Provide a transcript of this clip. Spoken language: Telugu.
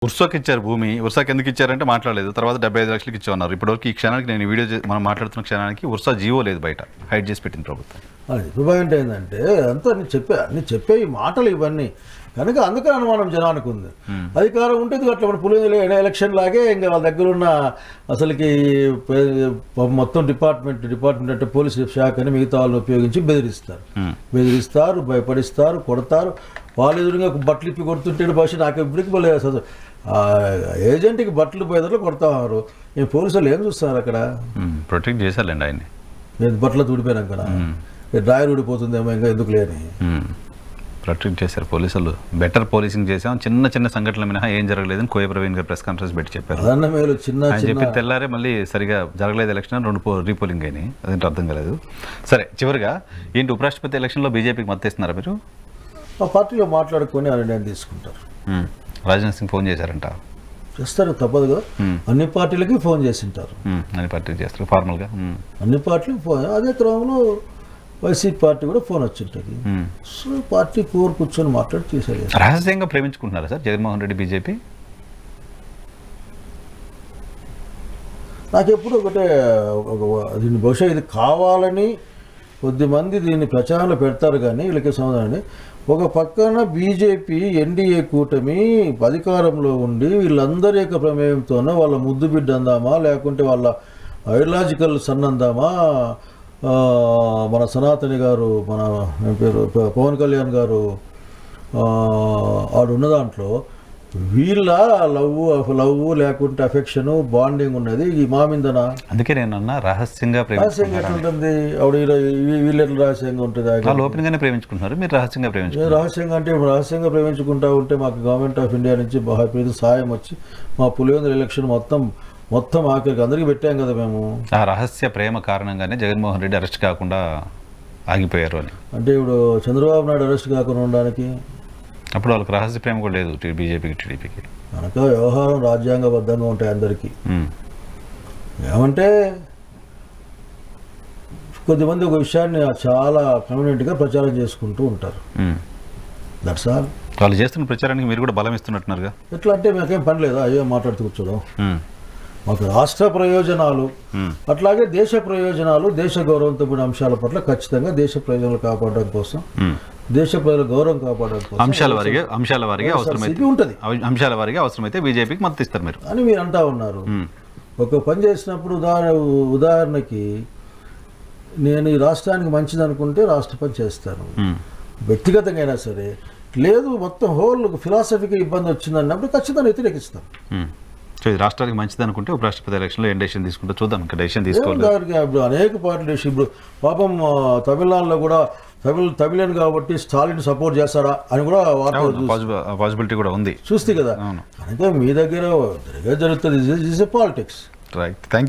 ఉర్సాకి ఇచ్చారు భూమి. ఉర్సాకి ఎందుకు ఇచ్చారంటే మాట్లాడలేదు. తర్వాత 75 లక్షలకి ఇచ్చామన్నారు. ఇప్పటివరకు ఈ క్షణానికి నేను వీడియో మనం మాట్లాడుతున్న క్షణానికి ఉర్సా జీవో లేదు, బయట హైడ్ చేసి పెట్టింది ప్రభుత్వం. అది పాయింట్ ఏంటంటే అంతా నేను చెప్పే ఈ మాటలు ఇవన్నీ కనుక అందుకే అనుమానం జనానికి ఉంది. అధికారం ఉంటే అట్లా మన పులివెందుల ఎలక్షన్ లాగే ఇంకా వాళ్ళ దగ్గర ఉన్న అసలుకి మొత్తం డిపార్ట్మెంట్ అంటే పోలీస్ శాఖని మిగతా వాళ్ళని ఉపయోగించి బెదిరిస్తారు, భయపడిస్తారు, కొడతారు. వాళ్ళు ఎదురుగా బట్టలు ఇప్పి కొడుతుంటే భాష నాకు ఇప్పటికి మళ్ళీ అసలు ఏజెంట్కి బట్టలు పోయేదారు కొడతారు. ఈ పోలీసులు ఏం చూస్తారు అక్కడ? ప్రొటెక్ట్ చేశారండి ఆయన్ని. బట్టలు తుడిపోయినాం కదా, డ్రాయర్ ఊడిపోతుందేమో ఇంకా ఎందుకు లేని ప్రొటెక్ట్ చేశారు పోలీసులు. బెటర్ పోలీసింగ్ చేసాం, చిన్న చిన్న సంఘటనల మినహా ఏం జరగలేదని కోయ ప్రవీణ్ గారు ప్రెస్ కాన్ఫరెన్స్ పెట్టి చెప్పారు. ఆయన చెప్పి తెల్లారే మళ్ళీ సరిగా జరగలేదు ఎలక్షన్, 2 రీపోలింగ్ అయినాయి. అదేంటో అర్థం కాలేదు. సరే, చివరిగా ఏంటి ఉపరాష్ట్రపతి ఎలక్షన్లో బీజేపీకి మద్దతు ఇస్తున్నారా మీరు? ఆ పార్టీలో మాట్లాడుకొని ఆ నిర్ణయం తీసుకుంటారు. రాజ్నాథ్ సింగ్ ఫోన్ చేశారంట. చేస్తారు, తప్పదుగా. అన్ని పార్టీలకి ఫోన్ చేసి ఉంటారు. అన్ని పార్టీలు చేస్తారు ఫార్మల్గా. అన్ని పార్టీలకు ఫోన్, అదే క్రమంలో వైసీపీ పార్టీ కూడా ఫోన్ వచ్చింటుంది. సో పార్టీ కూర్చొని మాట్లాడి చేశారు. రహస్యంగా ప్రేమించుకుంటున్నారా సార్ జగన్మోహన్ రెడ్డి బీజేపీ? నాకు ఎప్పుడు ఒకటే, దీన్ని బహుశా ఇది కావాలని కొద్దిమంది దీన్ని ప్రచారంలో పెడతారు కానీ వీళ్ళకి సమాధానం. ఒక పక్కన బీజేపీ ఎన్డీఏ కూటమి అధికారంలో ఉండి వీళ్ళందరి యొక్క ప్రమేయంతోనో వాళ్ళ ముద్దు బిడ్డ అందామా, లేకుంటే వాళ్ళ ఐడియాలజికల్ సన్ అందామా, మన సనాతని గారు, మన పేరు పవన్ కళ్యాణ్ గారు ఆడు ఉన్న దాంట్లో వీళ్ళ లవ్ లేకుంటే అఫెక్షన్ బాండింగ్ ఉన్నది ఈ మామిందన. అందుకే నేను అన్నా రహస్యంగా ఎట్లుంటుంది ఆవిడ, వీళ్ళు ఎట్లా రహస్యంగా ఉంటుంది? ఓపెన్ గానే ప్రేమించుకుంటున్నారు, మీరు రహస్యంగా ప్రేమించుకుంటారు. రహస్యంగా అంటే రహస్యంగా ప్రేమించుకుంటా ఉంటే మాకు గవర్నమెంట్ ఆఫ్ ఇండియా నుంచి సాయం వచ్చి మా పులివెందుల ఎలక్షన్ మొత్తం ఆఖరికి అందరికీ పెట్టాం కదా మేము. ఆ రహస్య ప్రేమ కారణంగానే జగన్మోహన్ రెడ్డి అరెస్ట్ కాకుండా ఆగిపోయారు అని. అంటే ఇప్పుడు చంద్రబాబు నాయుడు అరెస్ట్ కాకుండా ఉండడానికి అప్పుడు వాళ్ళకి రహస్య ప్రేమ కూడా లేదు బీజేపీకి టీడీపీకి. కనుక వ్యవహారం రాజ్యాంగబద్ధంగా ఉంటాయి అందరికీ. ఏమంటే కొద్దిమంది ఒక విషయాన్ని చాలా కన్వీనియంట్గా ప్రచారం చేసుకుంటూ ఉంటారు. That's all. వాళ్ళు చేస్తున్న ప్రచారానికి మీరు కూడా బలం ఇస్తున్నట్టున్నారుగా. ఎట్లా అంటే మాకేం పని లేదా అయ్యో మాట్లాడుతూ కూర్చోడం. మాకు రాష్ట్ర ప్రయోజనాలు అట్లాగే దేశ ప్రయోజనాలు, దేశ గౌరవంతో కూడిన అంశాల పట్ల ఖచ్చితంగా దేశ ప్రయోజనాలు కాపాడడం కోసం, దేశ ప్రజల గౌరవం కాపాడడం కోసం అంశాల వారిగా అవసరమైతే బీజేపీకి మద్దతు ఇస్తారు మీరు అని మీరు అంటా ఉన్నారు. ఒక పని చేసినప్పుడు ఉదాహరణకి నేను ఈ రాష్ట్రానికి మంచిది అనుకుంటే రాష్ట్ర పని చేస్తాను, వ్యక్తిగతంగా అయినా సరే. లేదు మొత్తం హోల్ ఫిలాసఫీకి ఇబ్బంది వచ్చిందన్నప్పుడు ఖచ్చితంగా వ్యతిరేకిస్తాం. సో ఇది రాష్ట్రానికి మంచిది అనుకుంటే ఉపరాష్ట్రపతి ఎలక్షన్లో ఏం డెసిషన్ తీసుకుంటే చూద్దాం. ఇంకా డెసిషన్ తీసుకోవాలి. ఇప్పుడు అనేక పార్టీలు ఇప్పుడు పాపం తమిళనాడులో కూడా తమిళన్ కాబట్టి స్టాలిన్ సపోర్ట్ చేస్తారా అని కూడా పాసిబిలిటీ కూడా ఉంది, చూస్తే కదా. కనుక మీ దగ్గర జరుగుతుంది పాలిటిక్స్. Right, thank you.